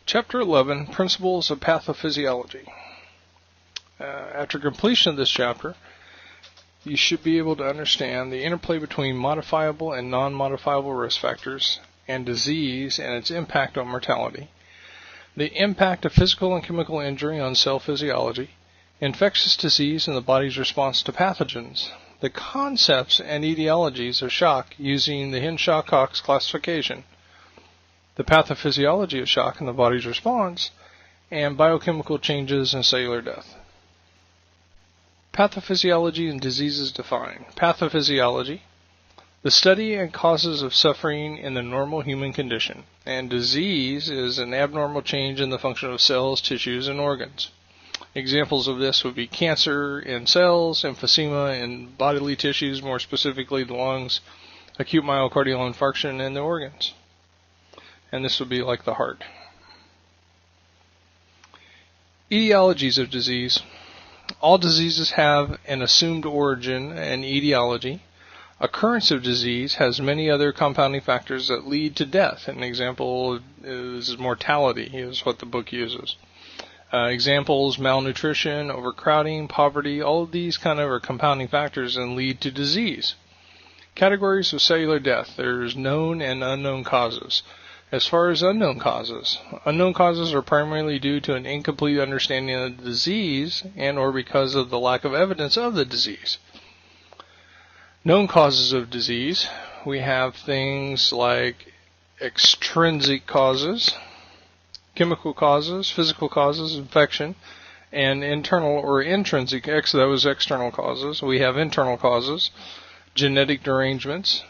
Chapter 11, Principles of Pathophysiology. After completion of this chapter, you should be able to understand the interplay between modifiable and non-modifiable risk factors and disease and its impact on mortality, the impact of physical and chemical injury on cell physiology, infectious disease and the body's response to pathogens, the concepts and etiologies of shock using the Hinshaw-Cox classification, the pathophysiology of shock and the body's response, and biochemical changes and cellular death. Pathophysiology and diseases defined. Pathophysiology, the study and causes of suffering in the normal human condition, and disease is an abnormal change in the function of cells, tissues, and organs. Examples of this would be cancer in cells, emphysema in bodily tissues, more specifically the lungs, acute myocardial infarction in the organs. And this would be like the heart. Etiologies of disease. All diseases have an assumed origin and etiology. Occurrence of disease has many other compounding factors that lead to death. An example is mortality, is what the book uses. Examples, malnutrition, overcrowding, poverty, all of these kind of are compounding factors and lead to disease. Categories of cellular death. There's known and unknown causes. As far as unknown causes are primarily due to an incomplete understanding of the disease and or because of the lack of evidence of the disease. Known causes of disease, we have things like extrinsic causes, chemical causes, physical causes, infection, and internal or intrinsic, that was external causes. We have internal causes, genetic derangements.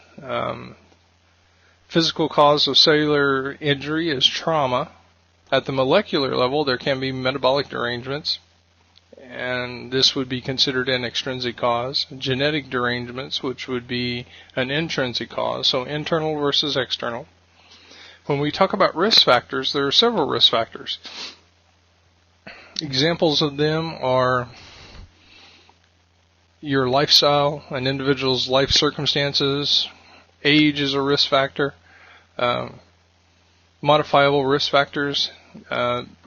Physical cause of cellular injury is trauma. At the molecular level, there can be metabolic derangements, and this would be considered an extrinsic cause. Genetic derangements, which would be an intrinsic cause, so internal versus external. When we talk about risk factors, there are several risk factors. Examples of them are your lifestyle, an individual's life circumstances. Age is a risk factor. Modifiable risk factors,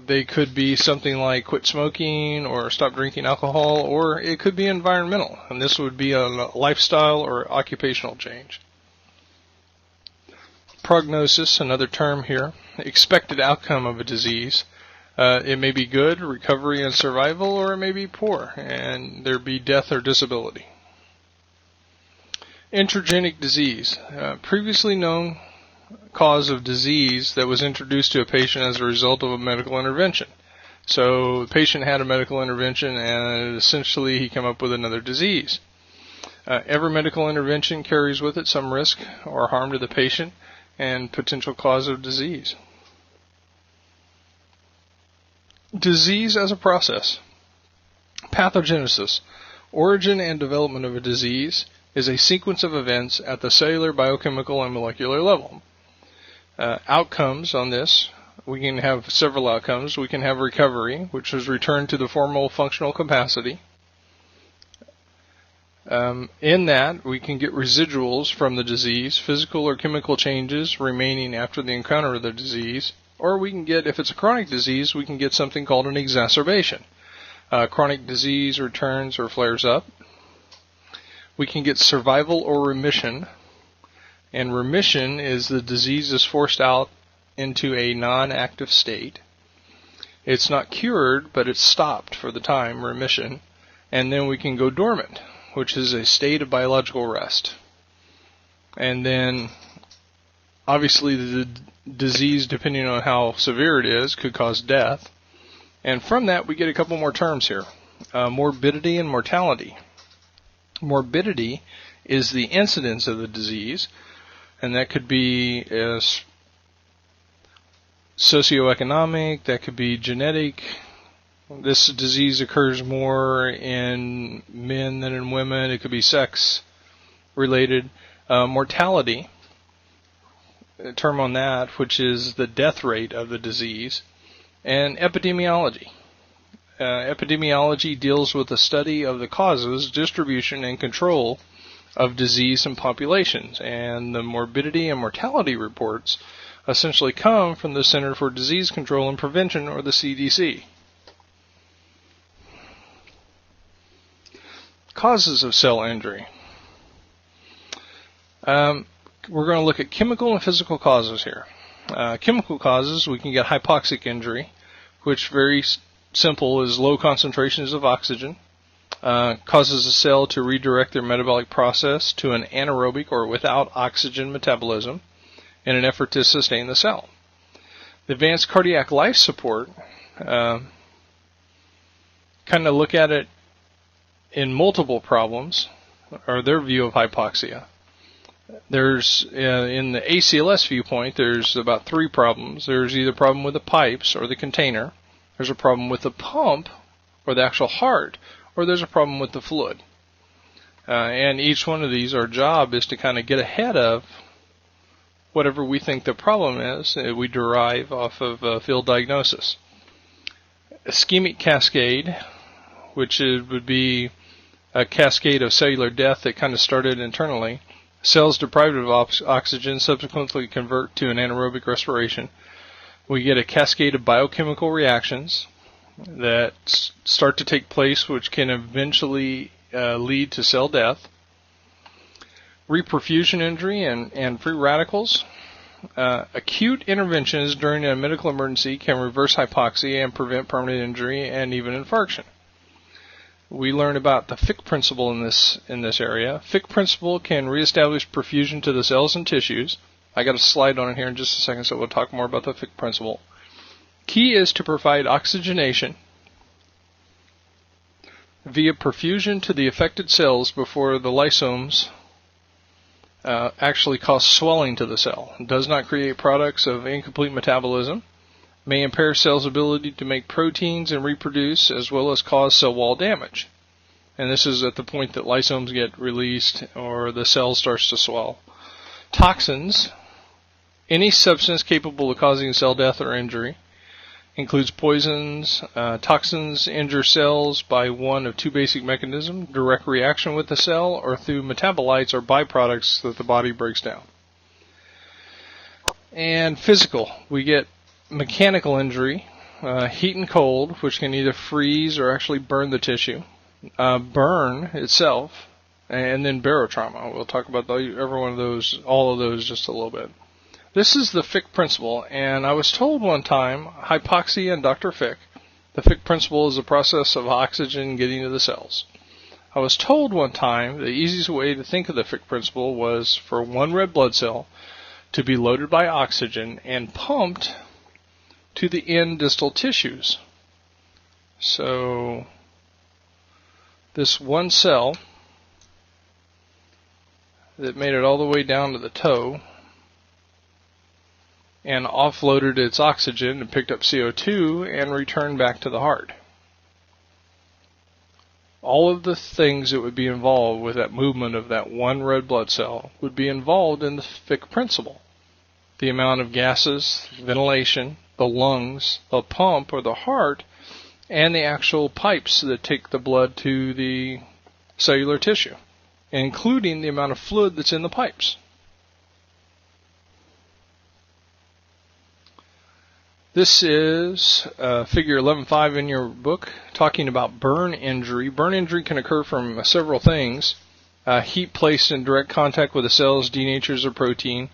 they could be something like quit smoking or stop drinking alcohol, or it could be environmental, and this would be a lifestyle or occupational change. Prognosis, another term here, expected outcome of a disease. It may be good, recovery and survival, or it may be poor, and there be death or disability. Introgenic disease, previously known cause of disease that was introduced to a patient as a result of a medical intervention. So the patient had a medical intervention and essentially he came up with another disease. Every medical intervention carries with it some risk or harm to the patient and potential cause of disease. Disease as a process. Pathogenesis, origin and development of a disease, is a sequence of events at the cellular, biochemical, and molecular level. Outcomes on this, we can have several outcomes. We can have recovery, which is return to the formal functional capacity. In that, we can get residuals from the disease, physical or chemical changes remaining after the encounter of the disease, or we can get, if it's a chronic disease, we can get something called an exacerbation. Chronic disease returns or flares up. We can get survival or remission, and remission is the disease is forced out into a non-active state. It's not cured, but it's stopped for the time, remission, and then we can go dormant, which is a state of biological rest. And then, obviously, the disease, depending on how severe it is, could cause death. And from that, we get a couple more terms here. Morbidity and mortality. Morbidity is the incidence of the disease, and that could be as socioeconomic, that could be genetic. This disease occurs more in men than in women. It could be sex related. Mortality, a term on that, which is the death rate of the disease. And epidemiology. Epidemiology deals with the study of the causes, distribution, and control of disease in populations, and the morbidity and mortality reports essentially come from the Center for Disease Control and Prevention, or the CDC. Causes of cell injury. We're going to look at chemical and physical causes here. Chemical causes, we can get hypoxic injury, which very simple is low concentrations of oxygen. Causes a cell to redirect their metabolic process to an anaerobic or without oxygen metabolism in an effort to sustain the cell. The advanced cardiac life support kind of look at it in multiple problems, or their view of hypoxia. There's, in the ACLS viewpoint, there's about 3 problems. There's either a problem with the pipes or the container, there's a problem with the pump or the actual heart, or there's a problem with the fluid. And each one of these, our job is to kind of get ahead of whatever we think the problem is. We derive off of field diagnosis. Ischemic cascade, which would be a cascade of cellular death that kind of started internally. Cells deprived of oxygen subsequently convert to an anaerobic respiration. We get a cascade of biochemical reactions that start to take place, which can eventually lead to cell death. Reperfusion injury and free radicals. Acute interventions during a medical emergency can reverse hypoxia and prevent permanent injury and even infarction. We learn about the Fick principle in this area. Fick principle can reestablish perfusion to the cells and tissues. I got a slide on it here in just a second, so we'll talk more about the Fick principle. Key is to provide oxygenation via perfusion to the affected cells before the lysosomes actually cause swelling to the cell. It does not create products of incomplete metabolism. May impair cells' ability to make proteins and reproduce, as well as cause cell wall damage. And this is at the point that lysosomes get released or the cell starts to swell. Toxins. Any substance capable of causing cell death or injury. Includes poisons. Toxins injure cells by one of 2 basic mechanisms: direct reaction with the cell, or through metabolites or byproducts that the body breaks down. And physical. We get mechanical injury, heat and cold, which can either freeze or actually burn the tissue, burn itself, and then barotrauma. We'll talk about every one of those, all of those, just a little bit. This is the Fick principle, and I was told one time, hypoxia and Dr. Fick, the Fick principle is the process of oxygen getting to the cells. I was told one time the easiest way to think of the Fick principle was for one red blood cell to be loaded by oxygen and pumped to the end distal tissues. So this one cell that made it all the way down to the toe and offloaded its oxygen and picked up CO2 and returned back to the heart. All of the things that would be involved with that movement of that one red blood cell would be involved in the Fick principle. The amount of gases, ventilation, the lungs, the pump or the heart, and the actual pipes that take the blood to the cellular tissue, including the amount of fluid that's in the pipes. This is figure 11.5 in your book, talking about burn injury. Burn injury can occur from several things. Heat placed in direct contact with the cells denatures a protein.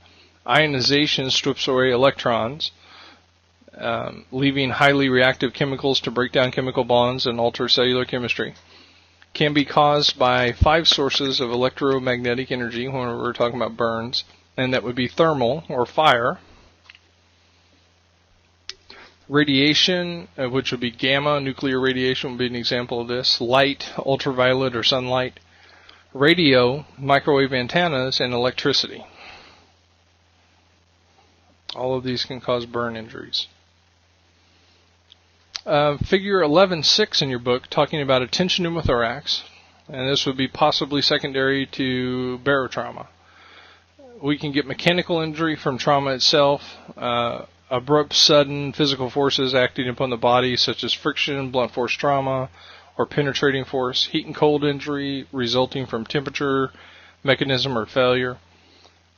Ionization strips away electrons, leaving highly reactive chemicals to break down chemical bonds and alter cellular chemistry. Can be caused by 5 sources of electromagnetic energy when we're talking about burns, and that would be thermal, or fire. Radiation, which would be gamma, nuclear radiation would be an example of this. Light, ultraviolet or sunlight. Radio, microwave antennas, and electricity. All of these can cause burn injuries. Figure 11.6 in your book, talking about a tension pneumothorax, and this would be possibly secondary to barotrauma. We can get mechanical injury from trauma itself, abrupt, sudden physical forces acting upon the body, such as friction, blunt force trauma, or penetrating force. Heat and cold injury resulting from temperature, mechanism, or failure.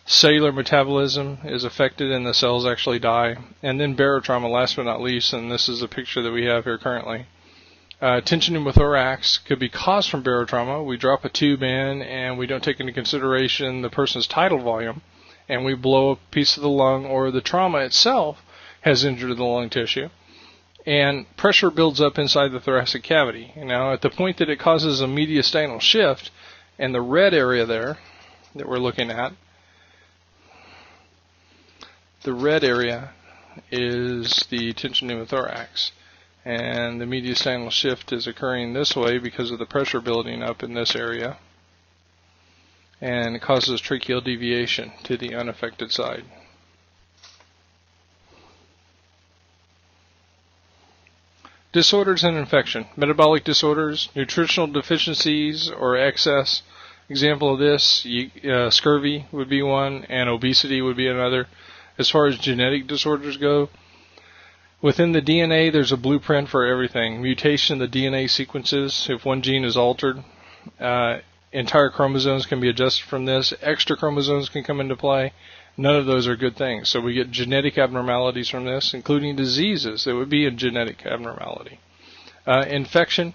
Cellular metabolism is affected and the cells actually die. And then barotrauma, last but not least, and this is a picture that we have here currently. Tension pneumothorax could be caused from barotrauma. We drop a tube in and we don't take into consideration the person's tidal volume, and we blow a piece of the lung, or the trauma itself has injured the lung tissue, and pressure builds up inside the thoracic cavity. Now, at the point that it causes a mediastinal shift, and the red area there that we're looking at, the red area is the tension pneumothorax, and the mediastinal shift is occurring this way because of the pressure building up in this area, and it causes tracheal deviation to the unaffected side. Disorders and infection. Metabolic disorders, nutritional deficiencies or excess. Example of this, scurvy would be one, and obesity would be another. As far as genetic disorders go, within the DNA, there's a blueprint for everything. Mutation in the DNA sequences, if one gene is altered, entire chromosomes can be adjusted from this. Extra chromosomes can come into play. None of those are good things. So we get genetic abnormalities from this, including diseases that would be a genetic abnormality. Infection.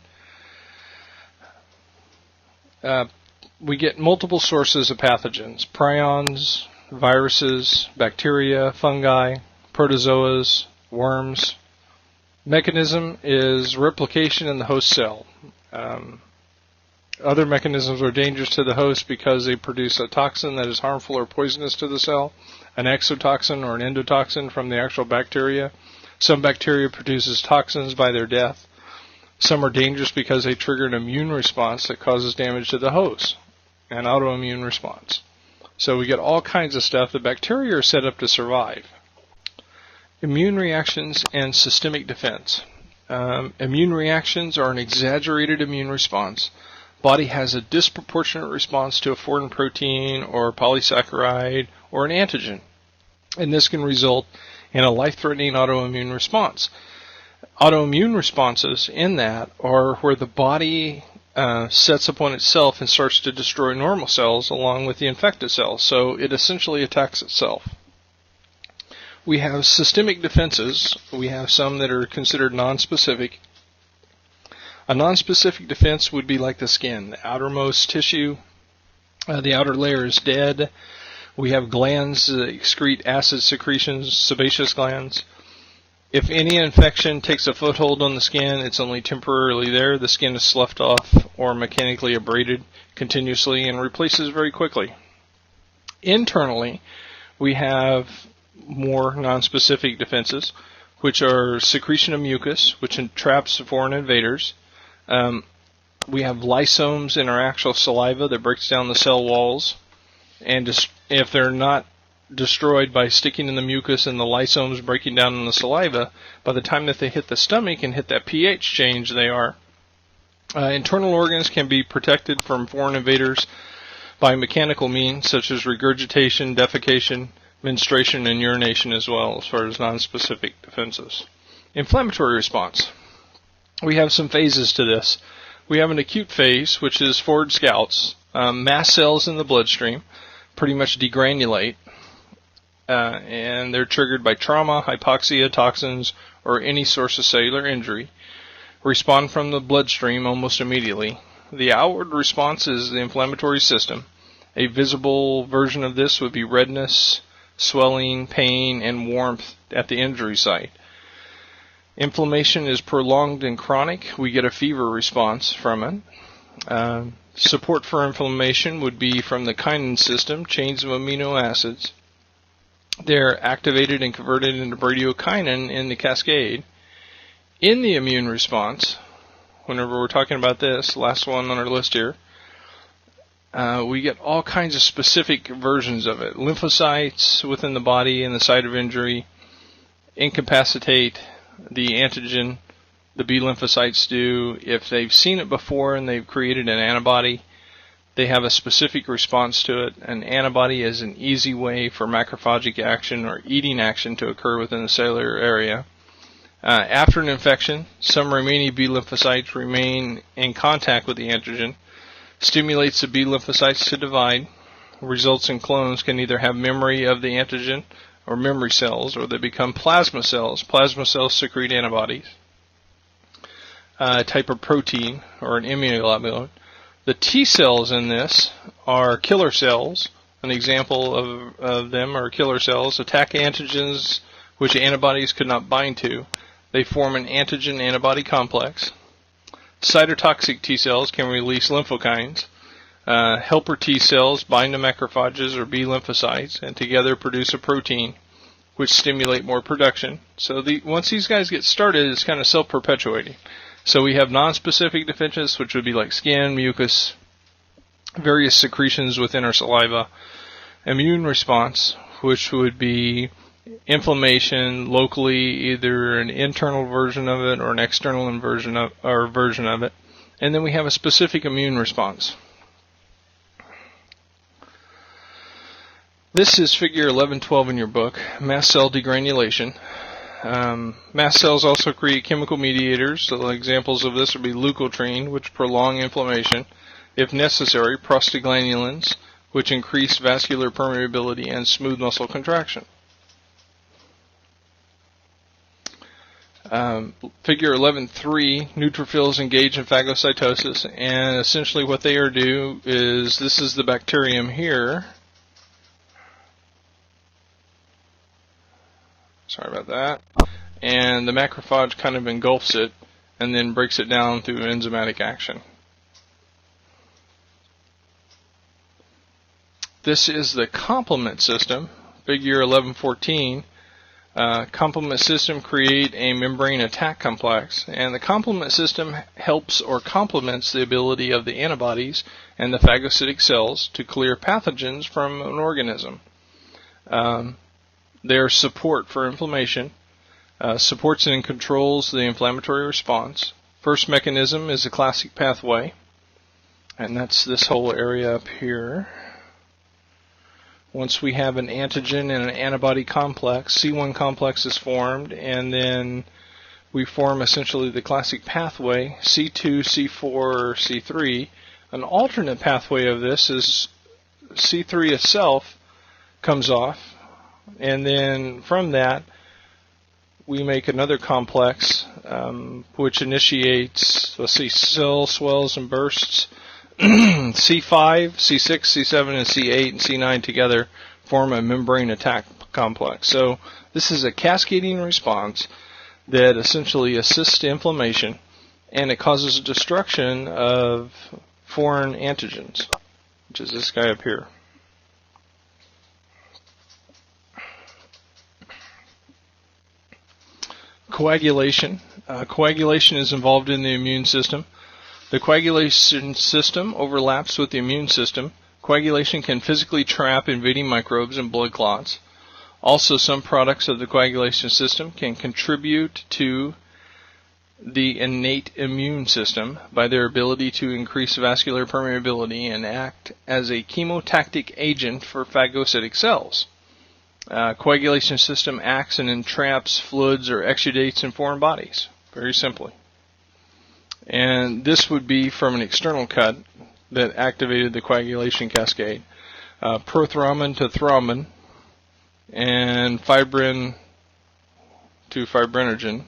We get multiple sources of pathogens. Prions, viruses, bacteria, fungi, protozoas, worms. Mechanism is replication in the host cell. Other mechanisms are dangerous to the host because they produce a toxin that is harmful or poisonous to the cell, an exotoxin or an endotoxin from the actual bacteria. Some bacteria produces toxins by their death. Some are dangerous because they trigger an immune response that causes damage to the host, an autoimmune response. So we get all kinds of stuff. The bacteria are set up to survive. Immune reactions and systemic defense. Immune reactions are an exaggerated immune response. Body has a disproportionate response to a foreign protein or polysaccharide or an antigen, and this can result in a life-threatening autoimmune response. Autoimmune responses in that are where the body sets upon itself and starts to destroy normal cells along with the infected cells, so it essentially attacks itself. We have systemic defenses. We have some that are considered nonspecific. A nonspecific defense would be like the skin. The outermost tissue, the outer layer is dead. We have glands that excrete acid secretions, sebaceous glands. If any infection takes a foothold on the skin, it's only temporarily there. The skin is sloughed off or mechanically abraded continuously and replaces very quickly. Internally, we have more nonspecific defenses, which are secretion of mucus, which entraps foreign invaders. We have lysomes in our actual saliva that breaks down the cell walls, and if they're not destroyed by sticking in the mucus and the lysomes breaking down in the saliva, by the time that they hit the stomach and hit that pH change, they are. Internal organs can be protected from foreign invaders by mechanical means such as regurgitation, defecation, menstruation, and urination as well, as far as nonspecific defenses. Inflammatory response. We have some phases to this. We have an acute phase, which is forward scouts. Mast cells in the bloodstream pretty much degranulate, and they're triggered by trauma, hypoxia, toxins, or any source of cellular injury. Respond from the bloodstream almost immediately. The outward response is the inflammatory system. A visible version of this would be redness, swelling, pain, and warmth at the injury site. Inflammation is prolonged and chronic. We get a fever response from it. Support for inflammation would be from the kinin system, chains of amino acids. They're activated and converted into bradykinin in the cascade. In the immune response, whenever we're talking about this, last one on our list here, we get all kinds of specific versions of it. Lymphocytes within the body and the site of injury incapacitate the antigen. The B lymphocytes do. If they've seen it before and they've created an antibody, they have a specific response to it. An antibody is an easy way for macrophagic action or eating action to occur within the cellular area. After an infection, some remaining B lymphocytes remain in contact with the antigen, stimulates the B lymphocytes to divide. results in clones can either have memory of the antigen or memory cells, or they become plasma cells. Plasma cells secrete antibodies, a type of protein or an immunoglobulin. The T cells in this are killer cells. An example of them are killer cells attack antigens which antibodies could not bind to. They form an antigen-antibody complex. Cytotoxic T cells can release lymphokines. Helper T cells bind to macrophages or B lymphocytes and together produce a protein which stimulate more production. So once these guys get started, it's kind of self-perpetuating. So we have non-specific defenses, which would be like skin, mucus, various secretions within our saliva. Immune response, which would be inflammation locally, either an internal version of it or an external version of it. And then we have a specific immune response. This is figure 1112 in your book, mast cell degranulation. Mast cells also create chemical mediators. So examples of this would be leukotriene, which prolong inflammation. If necessary, prostaglandins, which increase vascular permeability and smooth muscle contraction. Figure 11.3, neutrophils engage in phagocytosis, and essentially what they do is, this is the bacterium here. Sorry about that. And the macrophage kind of engulfs it and then breaks it down through enzymatic action. This is the complement system, figure 1114. Complement system create a membrane attack complex, and the complement system helps or complements the ability of the antibodies and the phagocytic cells to clear pathogens from an organism. Their support for inflammation, supports and controls the inflammatory response. First mechanism is a classic pathway, and that's this whole area up here. Once we have an antigen and an antibody complex, C1 complex is formed, and then we form essentially the classic pathway, C2, C4, or C3. An alternate pathway of this is C3 itself comes off, and then from that we make another complex which initiates, let's see, cell swells and bursts. C5, C6, C7, and C8 and C9 together form a membrane attack complex. So this is a cascading response that essentially assists inflammation, and it causes destruction of foreign antigens, which is this guy up here. Coagulation. Coagulation is involved in the immune system. The coagulation system overlaps with the immune system. Coagulation can physically trap invading microbes and blood clots. Also, some products of the coagulation system can contribute to the innate immune system by their ability to increase vascular permeability and act as a chemotactic agent for phagocytic cells. Coagulation system acts and entraps fluids or exudates in foreign bodies, very simply. And this would be from an external cut that activated the coagulation cascade. Prothrombin to thrombin, and fibrin to fibrinogen,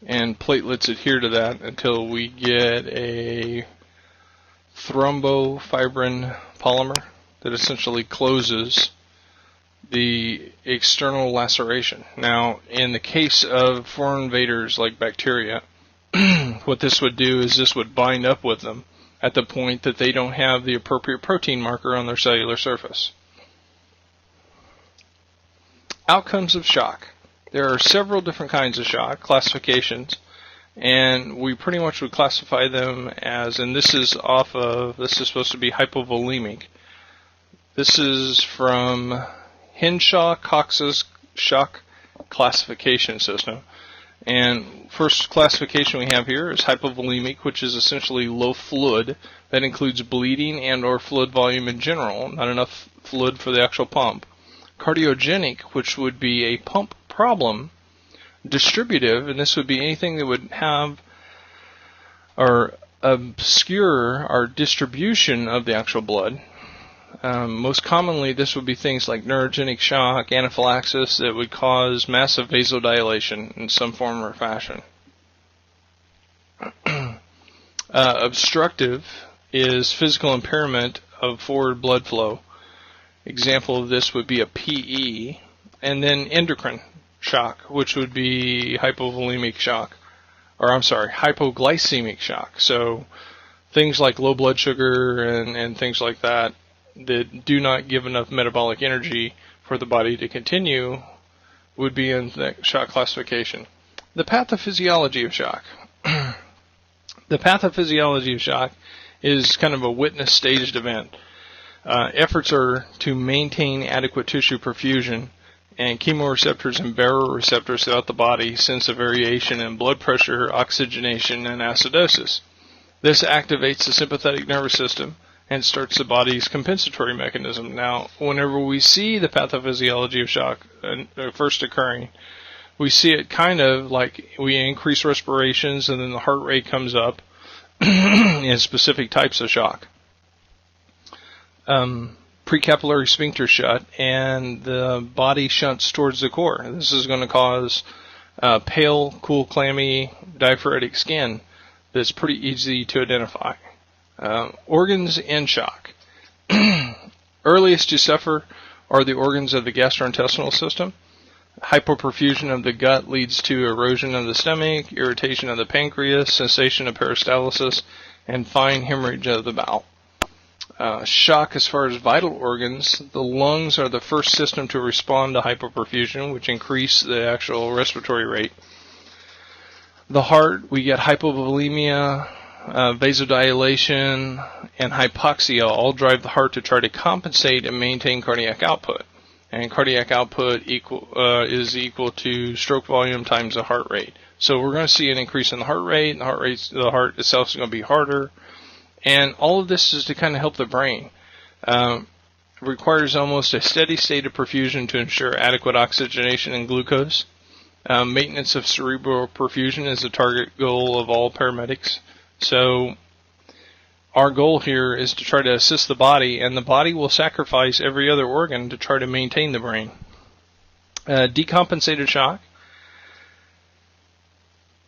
and platelets adhere to that until we get a thrombofibrin polymer that essentially closes the external laceration. Now, in the case of foreign invaders like bacteria, what this would do is this would bind up with them at the point that they don't have the appropriate protein marker on their cellular surface. Outcomes of shock. There are several different kinds of shock, classifications, and we pretty much would classify them as, and this is supposed to be hypovolemic. This is from Henshaw-Cox's shock classification system. And first classification we have here is hypovolemic, which is essentially low fluid. That includes bleeding and or fluid volume in general, not enough fluid for the actual pump. Cardiogenic, which would be a pump problem. Distributive, and this would be anything that would have or obscure our distribution of the actual blood. Most commonly, this would be things like neurogenic shock, anaphylaxis that would cause massive vasodilation in some form or fashion. Obstructive is physical impairment of forward blood flow. Example of this would be a PE. And then endocrine shock, which would be hypoglycemic shock. So things like low blood sugar and things like that do not give enough metabolic energy for the body to continue would be in the shock classification. The pathophysiology of shock. The pathophysiology of shock is kind of a witness staged event. Efforts are to maintain adequate tissue perfusion, and chemoreceptors and baroreceptors throughout the body sense a variation in blood pressure, oxygenation, and acidosis. This activates the sympathetic nervous system and starts the body's compensatory mechanism. Now, whenever we see the pathophysiology of shock first occurring, we see it kind of like we increase respirations and then the heart rate comes up in specific types of shock. Precapillary sphincter shut, and the body shunts towards the core. This is going to cause pale, cool, clammy, diaphoretic skin that's pretty easy to identify. Organs in shock. Earliest to suffer are the organs of the gastrointestinal system. Hypoperfusion of the gut leads to erosion of the stomach, irritation of the pancreas, cessation of peristalsis, and fine hemorrhage of the bowel. Shock as far as vital organs, the lungs are the first system to respond to hypoperfusion, which increase the actual respiratory rate. The heart, we get hypovolemia, vasodilation, and hypoxia all drive the heart to try to compensate and maintain cardiac output. And cardiac output is equal to stroke volume times the heart rate. So we're going to see an increase in the heart rate, and the heart itself is going to be harder. And all of this is to kind of help the brain. It requires almost a steady state of perfusion to ensure adequate oxygenation and glucose. Maintenance of cerebral perfusion is the target goal of all paramedics. So our goal here is to try to assist the body, and the body will sacrifice every other organ to try to maintain the brain. Decompensated shock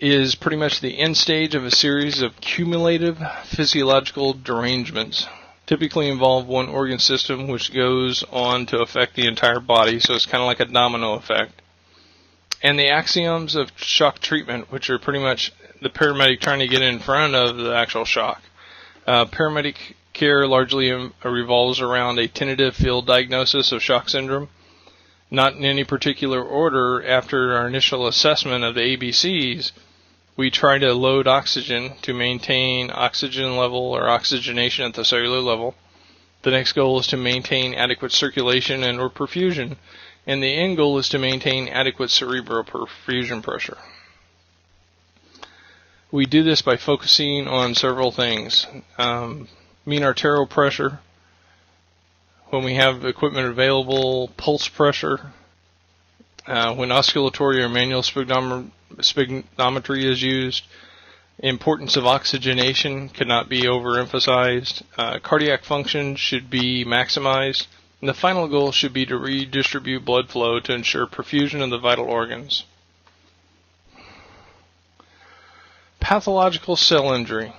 is pretty much the end stage of a series of cumulative physiological derangements. Typically involve one organ system which goes on to affect the entire body, so it's kind of like a domino effect. And the axioms of shock treatment, which are pretty much the paramedic trying to get in front of the actual shock. Paramedic care largely revolves around a tentative field diagnosis of shock syndrome. Not in any particular order. After our initial assessment of the ABCs, we try to load oxygen to maintain oxygen level or oxygenation at the cellular level. The next goal is to maintain adequate circulation and or perfusion, and the end goal is to maintain adequate cerebral perfusion pressure. We do this by focusing on several things. Mean arterial pressure, when we have equipment available, pulse pressure, when oscillatory or manual sphygmometry is used. Importance of oxygenation cannot be overemphasized. Cardiac function should be maximized. And the final goal should be to redistribute blood flow to ensure perfusion of the vital organs. Pathological cell injury.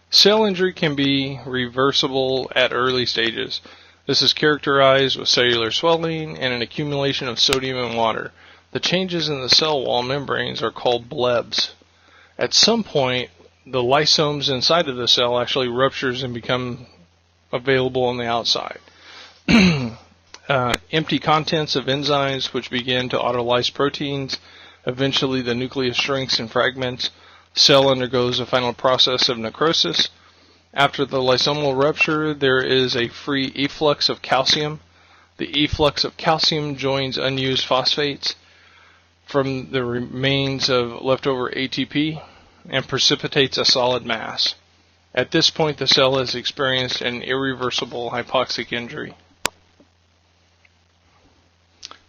Cell injury can be reversible at early stages. This is characterized with cellular swelling and an accumulation of sodium and water. The changes in the cell wall membranes are called blebs. At some point, the lysomes inside of the cell actually ruptures and become available on the outside. Empty contents of enzymes which begin to autolyse proteins. Eventually the nucleus shrinks and fragments. Cell undergoes a final process of necrosis. After the lysomal rupture, there is a free efflux of calcium. The efflux of calcium joins unused phosphates from the remains of leftover ATP and precipitates a solid mass. At this point, the cell has experienced an irreversible hypoxic injury.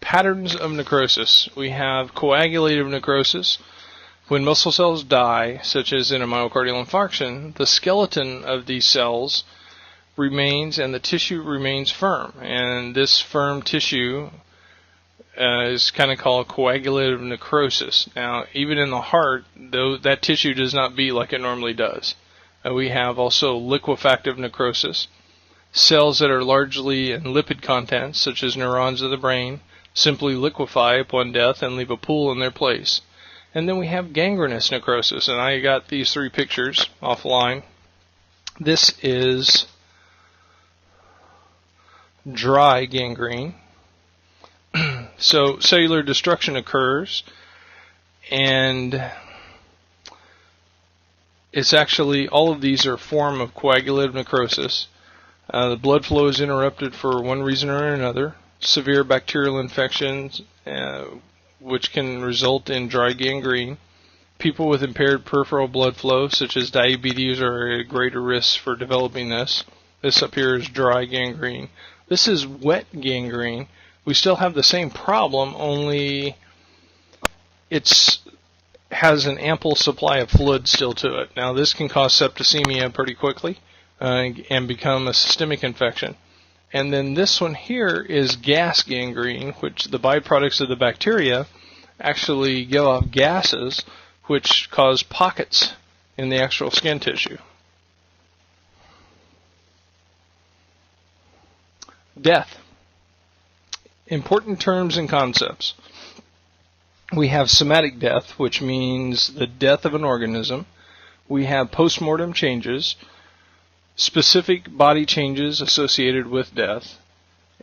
Patterns of necrosis. We have coagulative necrosis. When muscle cells die, such as in a myocardial infarction, the skeleton of these cells remains and the tissue remains firm. And this firm tissue is kind of called coagulative necrosis. Now, even in the heart, though, that tissue does not beat like it normally does. We have also liquefactive necrosis. Cells that are largely in lipid contents, such as neurons of the brain, simply liquefy upon death and leave a pool in their place. And then we have gangrenous necrosis, and I got these 3 pictures offline. This is dry gangrene. So cellular destruction occurs, and it's actually, all of these are a form of coagulative necrosis. The blood flow is interrupted for one reason or another. Severe bacterial infections, which can result in dry gangrene. People with impaired peripheral blood flow, such as diabetes, are at a greater risk for developing this. This up here is dry gangrene. This is wet gangrene. We still have the same problem, only it has an ample supply of fluid still to it. Now, this can cause septicemia pretty quickly and become a systemic infection. And then this one here is gas gangrene, which the byproducts of the bacteria actually give off gases which cause pockets in the actual skin tissue. Death. Important terms and concepts. We have somatic death, which means the death of an organism. We have postmortem changes, specific body changes associated with death.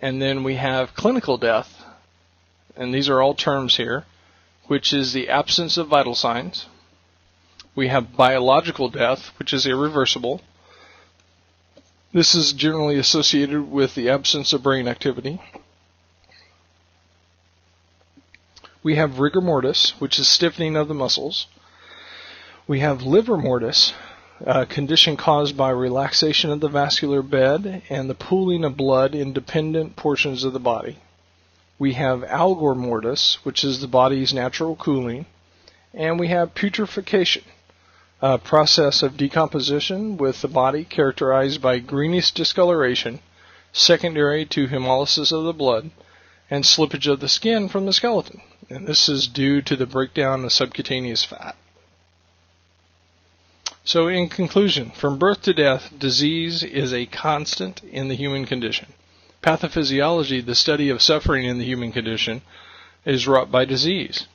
And then we have clinical death, and these are all terms here, which is the absence of vital signs. We have biological death, which is irreversible. This is generally associated with the absence of brain activity. We have rigor mortis, which is stiffening of the muscles. We have livor mortis, a condition caused by relaxation of the vascular bed and the pooling of blood in dependent portions of the body. We have algor mortis, which is the body's natural cooling. And we have putrefaction, a process of decomposition with the body characterized by greenish discoloration, secondary to hemolysis of the blood, and slippage of the skin from the skeleton. And this is due to the breakdown of subcutaneous fat. So in conclusion, from birth to death, disease is a constant in the human condition. Pathophysiology, the study of suffering in the human condition, is wrought by disease.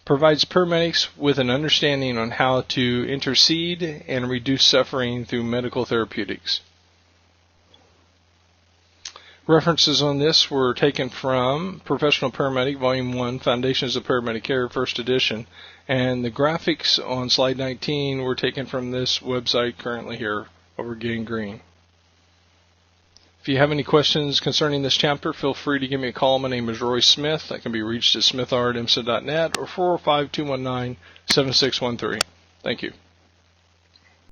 Provides paramedics with an understanding on how to intercede and reduce suffering through medical therapeutics. References on this were taken from Professional Paramedic, Volume 1, Foundations of Paramedic Care, First Edition, and the graphics on slide 19 were taken from this website currently here over gangrene. If you have any questions concerning this chapter, feel free to give me a call. My name is Roy Smith. I can be reached at smithr@imsa.net or 405-219-7613. Thank you.